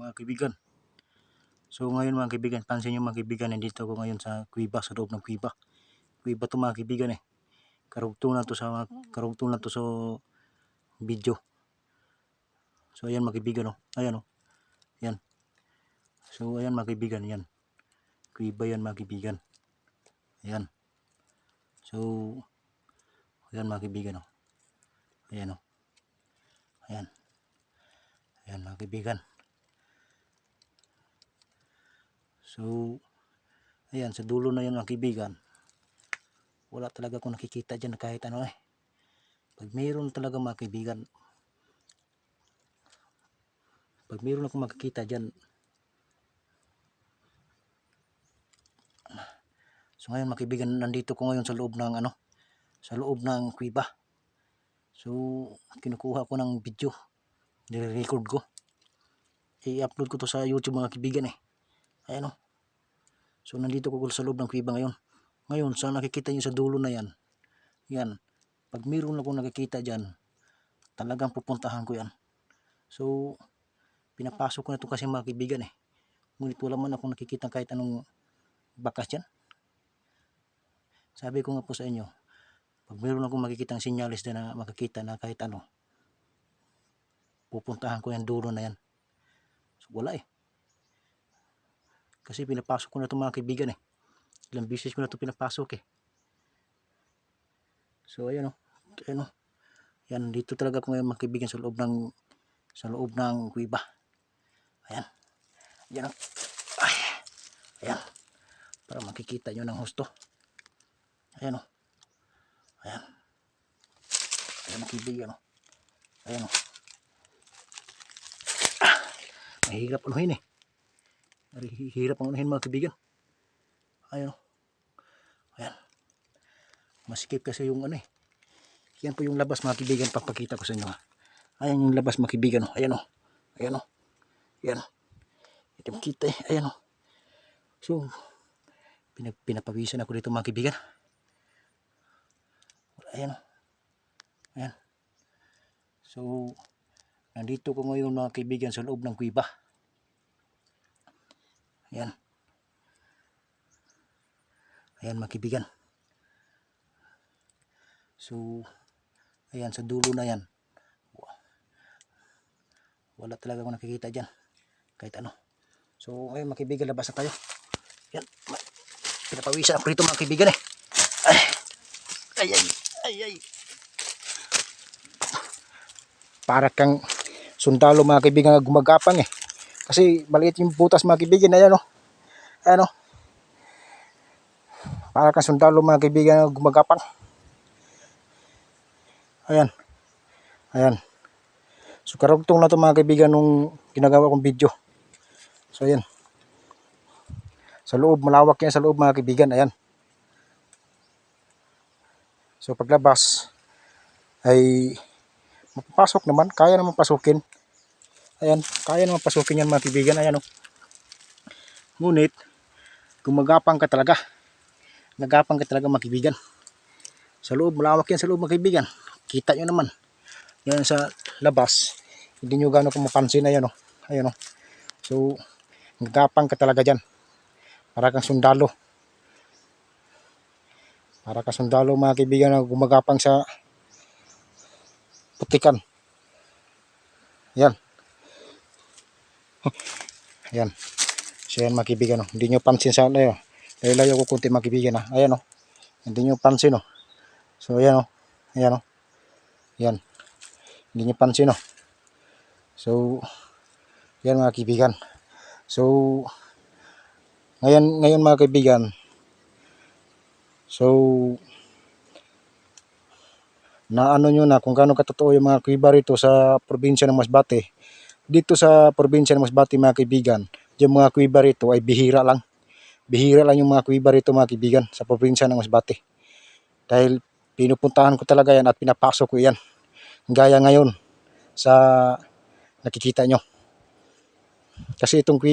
mga kaibigan. So ngayon mga kaibigan, pansin nyo mga kaibigan, nandito ako ngayon sa kuweba, sa loob ng kuweba. Kuweba to mga kaibigan eh. Karugtong na to sa video. So ayan mga kaibigan oh. Ayan oh. Yan. So ayan mga kaibigan, yan. Kuweba yan mga kaibigan. Ayan. So ayan mga kaibigan oh. Ayan oh. Ayan. Ayan mga kaibigan. So ayan, sa dulo na yan mga kaibigan. Wala talaga akong nakikita dyan kahit ano eh. Pag mayroon talaga mga kaibigan, pag mayroon akong makikita dyan. So ngayon mga kaibigan, nandito ko ngayon sa loob ng sa loob ng kuweba. So kinukuha ko ng video, nire-record ko, i-upload ko to sa YouTube mga kaibigan eh. Ayan o. So nandito ko sa loob ng kuweba ngayon. Ngayon sa nakikita nyo sa dulo na yan, yan, pag mayroon akong nakikita dyan, talagang pupuntahan ko yan. So pinapasok ko na to kasi mga kaibigan eh. Ngunit wala man akong nakikita kahit anong bakas dyan. Sabi ko nga po sa inyo, pag mayroon akong makikitang sinyalis na makikita na kahit ano, pupuntahan ko yung dulo na yan. So wala eh. Kasi pinapasok ko na ito mga kaibigan eh. Ilang beses ko na ito pinapasok eh. So ayan o. Ayan o. Yan, dito talaga ako ngayon mga kaibigan sa loob ng kuweba. Ayan. Ayan o. Ay. Ayan. Para makikita nyo ng husto. Ayan o. Ayan. Ayan mga kaibigan o. Ayan o. Mahirap unuhin eh. Hirap ang unuhin mga kaibigan. Ayan o. Ayan. Masikip kasi yung ano eh. Yan po yung labas mga kaibigan, papakita ko sa inyo ha. Ayan yung labas mga kaibigan o. Ayan o. Ayan o. Ayan o. Ito makita eh. Ayan o. So pinapawisan ako dito mga kaibigan. Ayan o. Ayan. So nandito ko ngayon mga kaibigan sa loob ng kuweba. Ayan. Ayan mga kaibigan. So ayan sa dulo na yan. Wala talaga akong nakikita dyan. Kahit ano. So ngayon mga kaibigan, labas na tayo. Ayan. Pinapawisan ako dito mga kaibigan eh. Ay. Ay ay. Ay ay. Para kang sundalo mga kaibigan na gumagapang eh. Kasi maliit yung butas mga kaibigan. Ayan o. Ayan o. Para kang sundalo mga kaibigan na gumagapang. Ayan. Ayan. So karugtong na ito mga kaibigan nung ginagawa kong video. So ayan. Sa loob, malawak yan sa loob mga kaibigan. Ayan. So paglabas ay mapapasok naman. Kaya naman pasukin. Ayan. Kaya naman pasukin yan mga kaibigan. Ayan o. Ngunit gumagapang ka talaga. Nagapang ka talaga mga kaibigan. Sa loob, malawak yan sa loob mga kaibigan. Kita nyo naman. Yan sa labas. Hindi nyo gano'n kung mapansin. Ayan o. Ayan o. So nagapang ka talaga dyan. Para kang sundalo. Para kang sundalo mga kaibigan na gumagapang sa putikan. Ayan. Ayan. So yan mga kaibigan o. Hindi nyo pansin sa layo. Layo ko kunti mga kaibigan ha. Ayan o. Hindi nyo pansin o. So ayan o. Ayan o. Ayan. Hindi nyo pansin o. So yan mga kaibigan. So ngayon mga kaibigan. So naano nyo na kung gaano katotoo yung mga kuweba rito sa probinsya ng Masbate. Dito sa probinsya ng Masbate mga kaibigan, yung mga kuweba rito ay bihira lang. Bihira lang yung mga kuweba rito mga kaibigan sa probinsya ng Masbate. Dahil pinupuntahan ko talaga yan at pinapasok ko yan. Gaya ngayon sa nakikita nyo. Kasi itong